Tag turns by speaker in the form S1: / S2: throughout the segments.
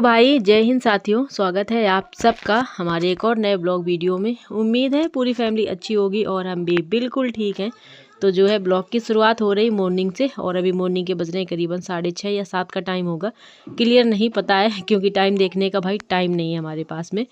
S1: भाई जय हिंद साथियों, स्वागत है आप सबका हमारे एक और नए ब्लॉग वीडियो में। उम्मीद है पूरी फैमिली अच्छी होगी और हम भी बिल्कुल ठीक हैं। तो जो है ब्लॉग की शुरुआत हो रही मॉर्निंग से और अभी मॉर्निंग के बज रहे हैं करीबन 6:30 या 7 का टाइम होगा। क्लियर नहीं पता है क्योंकि टाइम देखने का भाई टाइम नहीं है हमारे पास में।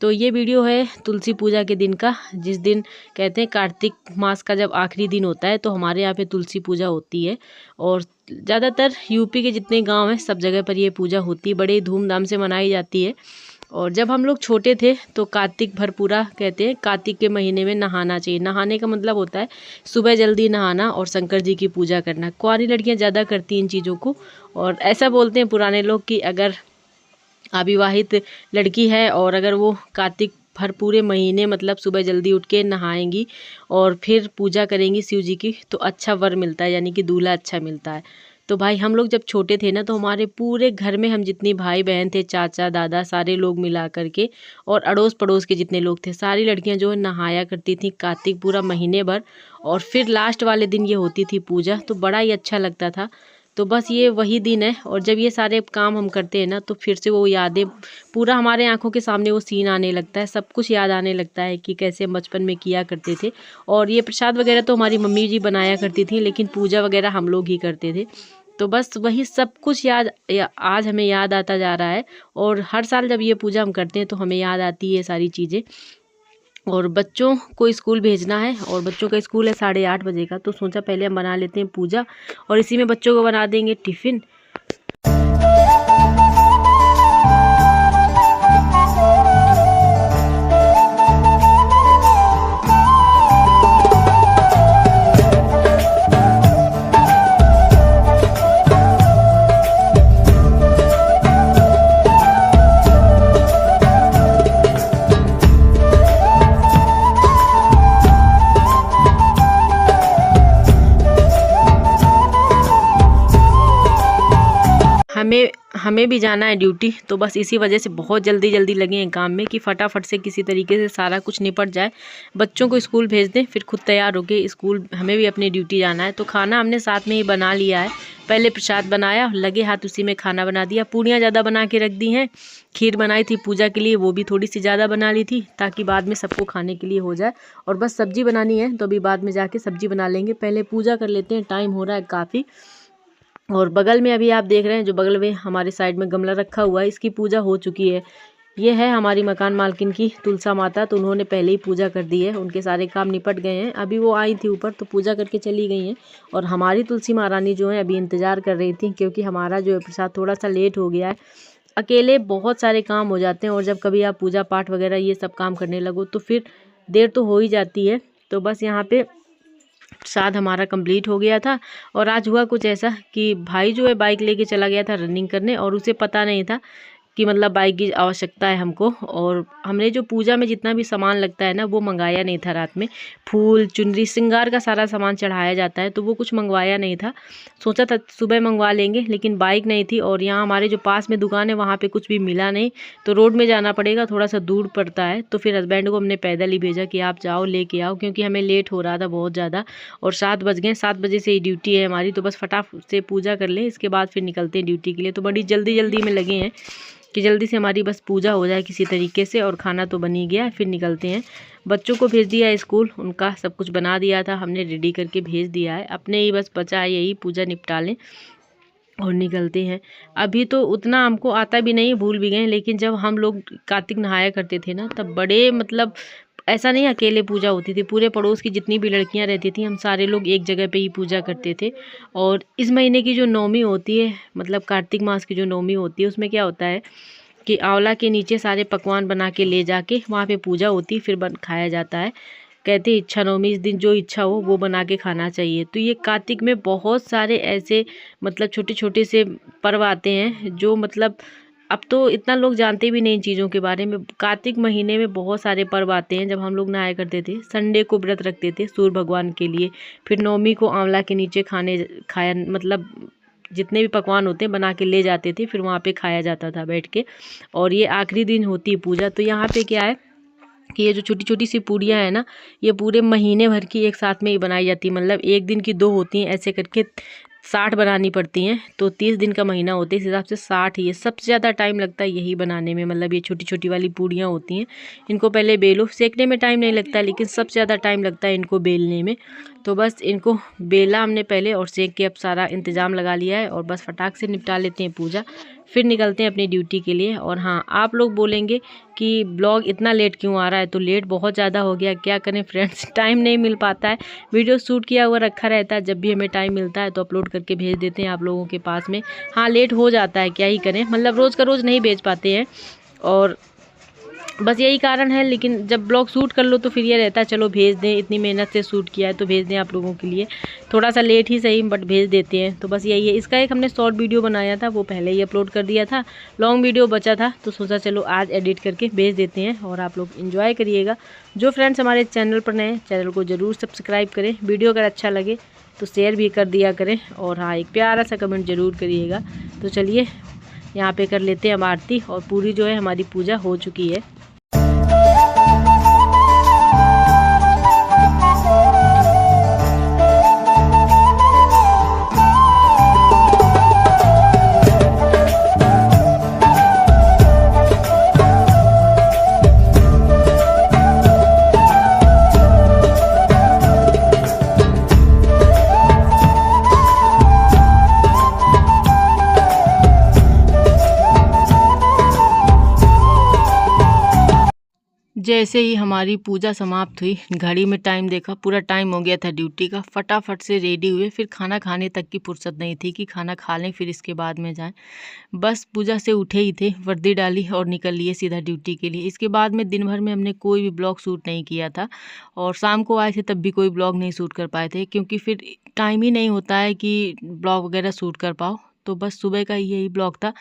S1: तो ये वीडियो है तुलसी पूजा के दिन का, जिस दिन कहते हैं कार्तिक मास का जब आखिरी दिन होता है तो हमारे यहाँ पे तुलसी पूजा होती है। और ज़्यादातर यूपी के जितने गांव हैं सब जगह पर ये पूजा होती है, बड़े धूमधाम से मनाई जाती है। और जब हम लोग छोटे थे तो कार्तिक भर पूरा कहते हैं कार्तिक के महीने में नहाना चाहिए। नहाने का मतलब होता है सुबह जल्दी नहाना और शंकर जी की पूजा करना। कुंवारी लड़कियां ज़्यादा करती हैं इन चीज़ों को। और ऐसा बोलते हैं पुराने लोग कि अगर अविवाहित लड़की है और अगर वो कार्तिक भर पूरे महीने मतलब सुबह जल्दी उठ के नहाएंगी और फिर पूजा करेंगी शिव जी की तो अच्छा वर मिलता है, यानी कि दूल्हा अच्छा मिलता है। तो भाई हम लोग जब छोटे थे ना तो हमारे पूरे घर में हम जितनी भाई बहन थे, चाचा दादा, सारे लोग मिला करके और अड़ोस पड़ोस के जितने लोग थे, सारी लड़कियां जो है नहाया करती थी कार्तिक पूरा महीने भर। और फिर लास्ट वाले दिन ये होती थी पूजा, तो बड़ा ही अच्छा लगता था। तो बस ये वही दिन है। और जब ये सारे काम हम करते हैं ना तो फिर से वो यादें पूरा हमारे आंखों के सामने वो सीन आने लगता है, सब कुछ याद आने लगता है कि कैसे हम बचपन में किया करते थे। और ये प्रसाद वगैरह तो हमारी मम्मी जी बनाया करती थी, लेकिन पूजा वगैरह हम लोग ही करते थे। तो बस वही सब कुछ आज हमें याद आता जा रहा है। और हर साल जब ये पूजा हम करते हैं तो हमें याद आती है ये सारी चीज़ें। और बच्चों को स्कूल भेजना है और बच्चों का स्कूल है 8:30 बजे का, तो सोचा पहले हम बना लेते हैं पूजा और इसी में बच्चों को बना देंगे टिफ़िन। हमें भी जाना है ड्यूटी, तो बस इसी वजह से बहुत जल्दी जल्दी लगे हैं काम में कि फटाफट से किसी तरीके से सारा कुछ निपट जाए, बच्चों को स्कूल भेज दें, फिर खुद तैयार होके स्कूल हमें भी अपनी ड्यूटी जाना है। तो खाना हमने साथ में ही बना लिया है। पहले प्रसाद बनाया, लगे हाथ उसी में खाना बना दिया। पूड़ियाँ ज़्यादा बना के रख दी हैं। खीर बनाई थी पूजा के लिए, वो भी थोड़ी सी ज़्यादा बना ली थी ताकि बाद में सबको खाने के लिए हो जाए। और बस सब्जी बनानी है तो अभी बाद में जाके सब्जी बना लेंगे, पहले पूजा कर लेते हैं, टाइम हो रहा है काफ़ी। और बगल में अभी आप देख रहे हैं जो बगल में हमारे साइड में गमला रखा हुआ है, इसकी पूजा हो चुकी है। ये है हमारी मकान मालकिन की तुलसा माता, तो उन्होंने पहले ही पूजा कर दी है, उनके सारे काम निपट गए हैं। अभी वो आई थी ऊपर तो पूजा करके चली गई हैं। और हमारी तुलसी महारानी जो है अभी इंतज़ार कर रही थी, क्योंकि हमारा जो है प्रसाद थोड़ा सा लेट हो गया है। अकेले बहुत सारे काम हो जाते हैं और जब कभी आप पूजा पाठ वगैरह ये सब काम करने लगो तो फिर देर तो हो ही जाती है। तो बस यहाँ पे प्रसाद हमारा कंप्लीट हो गया था। और आज हुआ कुछ ऐसा कि भाई जो है बाइक लेके चला गया था रनिंग करने और उसे पता नहीं था कि मतलब बाइक की आवश्यकता है हमको। और हमने जो पूजा में जितना भी सामान लगता है ना वो मंगाया नहीं था रात में। फूल, चुनरी, श्रृंगार का सारा सामान चढ़ाया जाता है तो वो कुछ मंगवाया नहीं था। सोचा था सुबह मंगवा लेंगे, लेकिन बाइक नहीं थी और यहाँ हमारे जो पास में दुकान है वहाँ पे कुछ भी मिला नहीं, तो रोड में जाना पड़ेगा, थोड़ा सा दूर पड़ता है। तो फिर हस्बैंड को हमने पैदल ही भेजा कि आप जाओ लेके आओ, क्योंकि हमें लेट हो रहा था बहुत ज़्यादा। और 7 बज गए, 7 बजे से ही ड्यूटी है हमारी, तो बस फटाफट से पूजा कर लें, इसके बाद फिर निकलते हैं ड्यूटी के लिए। तो बड़ी जल्दी जल्दी में लगे हैं कि जल्दी से हमारी बस पूजा हो जाए किसी तरीके से, और खाना तो बन ही गया, फिर निकलते हैं। बच्चों को भेज दिया है स्कूल, उनका सब कुछ बना दिया था हमने, रेडी करके भेज दिया है। अपने ही बस बचा है यही पूजा निपटा लें और निकलते हैं। अभी तो उतना हमको आता भी नहीं, भूल भी गए, लेकिन जब हम लोग कार्तिक नहाया करते थे ना तब बड़े मतलब ऐसा नहीं अकेले पूजा होती थी, पूरे पड़ोस की जितनी भी लड़कियां रहती थी हम सारे लोग एक जगह पे ही पूजा करते थे। और इस महीने की जो नवमी होती है, मतलब कार्तिक मास की जो नवमी होती है, उसमें क्या होता है कि आंवला के नीचे सारे पकवान बना के ले जाके वहाँ पे पूजा होती है, फिर खाया जाता है। कहते इच्छा नवमी, इस दिन जो इच्छा हो वो बना के खाना चाहिए। तो ये कार्तिक में बहुत सारे ऐसे मतलब छोटे छोटे से पर्व आते हैं जो मतलब अब तो इतना लोग जानते भी नहीं इन चीज़ों के बारे में। कार्तिक महीने में बहुत सारे पर्व आते हैं। जब हम लोग नहाया करते थे, संडे को व्रत रखते थे सूर्य भगवान के लिए, फिर नवमी को आंवला के नीचे खाया मतलब जितने भी पकवान होते हैं बना के ले जाते थे, फिर वहाँ पे खाया जाता था बैठ के। और ये आखिरी दिन होती है पूजा। तो यहाँ पे क्या है कि ये जो छोटी छोटी सी पूड़ियाँ हैं ना, ये पूरे महीने भर की एक साथ में ही बनाई जाती है, मतलब एक दिन की 2 होती हैं, ऐसे करके 60 बनानी पड़ती हैं। तो 30 दिन का महीना होता है, इस हिसाब से 60 ही है। सबसे ज़्यादा टाइम लगता है यही बनाने में, मतलब ये छोटी छोटी वाली पूड़ियाँ होती हैं, इनको पहले बेलो। सेकने में टाइम नहीं लगता है, लेकिन सबसे ज़्यादा टाइम लगता है इनको बेलने में। तो बस इनको बेला हमने पहले और सेक के अब सारा इंतज़ाम लगा लिया है, और बस फटाक से निपटा लेते हैं पूजा, फिर निकलते हैं अपनी ड्यूटी के लिए। और हाँ, आप लोग बोलेंगे कि ब्लॉग इतना लेट क्यों आ रहा है, तो लेट बहुत ज़्यादा हो गया, क्या करें फ्रेंड्स, टाइम नहीं मिल पाता है। वीडियो शूट किया हुआ रखा रहता है, जब भी हमें टाइम मिलता है तो अपलोड करके भेज देते हैं आप लोगों के पास में। हाँ, लेट हो जाता है, क्या ही करें, मतलब रोज़ का रोज़ नहीं भेज पाते हैं, और बस यही कारण है। लेकिन जब ब्लॉग शूट कर लो तो फिर ये रहता है चलो भेज दें, इतनी मेहनत से शूट किया है तो भेज दें आप लोगों के लिए। थोड़ा सा लेट ही सही, बट भेज देते हैं। तो बस यही है। इसका एक हमने शॉर्ट वीडियो बनाया था, वो पहले ही अपलोड कर दिया था। लॉन्ग वीडियो बचा था, तो सोचा चलो आज एडिट करके भेज देते हैं, और आप लोग इन्जॉय करिएगा। जो फ्रेंड्स हमारे चैनल पर नए, चैनल को ज़रूर सब्सक्राइब करें। वीडियो अगर अच्छा लगे तो शेयर भी कर दिया करें, और हाँ, एक प्यारा सा कमेंट ज़रूर करिएगा। तो चलिए यहाँ पे कर लेते हैं हम आरती, और पूरी जो है हमारी पूजा हो चुकी है। जैसे ही हमारी पूजा समाप्त हुई, घड़ी में टाइम देखा, पूरा टाइम हो गया था ड्यूटी का। फटाफट से रेडी हुए, फिर खाना खाने तक की फुर्सत नहीं थी कि खाना खा लें फिर इसके बाद में जाएं। बस पूजा से उठे ही थे, वर्दी डाली और निकल लिए सीधा ड्यूटी के लिए। इसके बाद में दिन भर में हमने कोई भी ब्लॉग शूट नहीं किया था, और शाम को आए थे तब भी कोई ब्लॉग नहीं शूट कर पाए थे, क्योंकि फिर टाइम ही नहीं होता है कि ब्लॉग वगैरह शूट कर पाओ। तो बस सुबह का यही ब्लॉग था,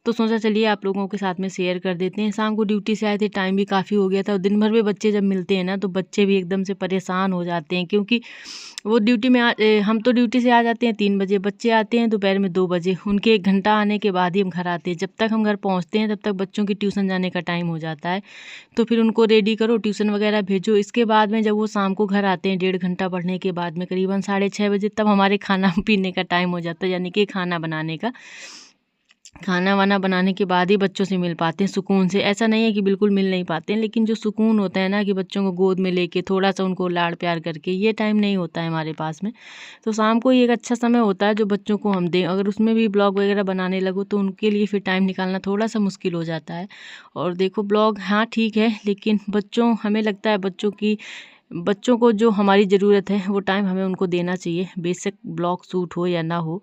S1: तो सोचा चलिए आप लोगों के साथ में शेयर कर देते हैं। शाम को ड्यूटी से आए थे, टाइम भी काफ़ी हो गया था, और दिन भर में बच्चे जब मिलते हैं ना तो बच्चे भी एकदम से परेशान हो जाते हैं, क्योंकि वो ड्यूटी में हम तो ड्यूटी से आ जाते हैं 3 बजे, बच्चे आते हैं दोपहर में 2 बजे। उनके 1 घंटा आने के बाद ही हम घर आते हैं। जब तक हम घर पहुँचते हैं तब तक बच्चों की ट्यूशन जाने का टाइम हो जाता है, तो फिर उनको रेडी करो, ट्यूशन वगैरह भेजो। इसके बाद में जब वो शाम को घर आते हैं 1.5 घंटा पढ़ने के बाद में, करीबन 6:30 बजे, तब हमारे खाना पीने का टाइम हो जाता है, यानी कि खाना बनाने का। खाना वाना बनाने के बाद ही बच्चों से मिल पाते हैं सुकून से। ऐसा नहीं है कि बिल्कुल मिल नहीं पाते हैं, लेकिन जो सुकून होता है ना कि बच्चों को गोद में लेके थोड़ा सा उनको लाड़ प्यार करके, ये टाइम नहीं होता है हमारे पास में। तो शाम को ही एक अच्छा समय होता है जो बच्चों को हम दें। अगर उसमें भी ब्लॉग वगैरह बनाने लगो तो उनके लिए फिर टाइम निकालना थोड़ा सा मुश्किल हो जाता है। और देखो ब्लॉग हाँ ठीक है, लेकिन हमें लगता है बच्चों को जो हमारी ज़रूरत है वो टाइम हमें उनको देना चाहिए, बेशक ब्लॉग शूट हो या ना हो।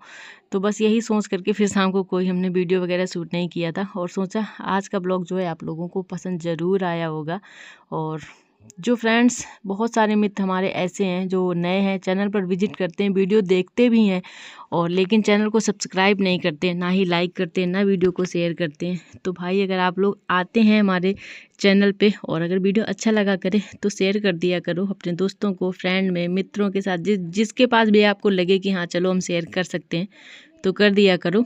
S1: तो बस यही सोच करके फिर शाम को कोई हमने वीडियो वगैरह शूट नहीं किया था, और सोचा आज का ब्लॉग जो है आप लोगों को पसंद ज़रूर आया होगा। और जो फ्रेंड्स, बहुत सारे मित्र हमारे ऐसे हैं जो नए हैं, चैनल पर विजिट करते हैं, वीडियो देखते भी हैं, और लेकिन चैनल को सब्सक्राइब नहीं करते, ना ही लाइक करते, ना वीडियो को शेयर करते हैं। तो भाई अगर आप लोग आते हैं हमारे चैनल पे, और अगर वीडियो अच्छा लगा करे तो शेयर कर दिया करो अपने दोस्तों को, फ्रेंड में, मित्रों के साथ, जिसके पास भी आपको लगे कि हाँ चलो हम शेयर कर सकते हैं तो कर दिया करो।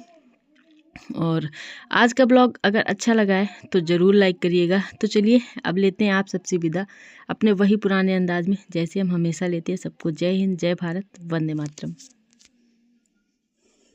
S1: और आज का ब्लॉग अगर अच्छा लगा है तो ज़रूर लाइक करिएगा। तो चलिए अब लेते हैं आप सबसे विदा, अपने वही पुराने अंदाज में जैसे हम हमेशा लेते हैं। सबको जय हिंद, जय भारत, वंदे मातरम।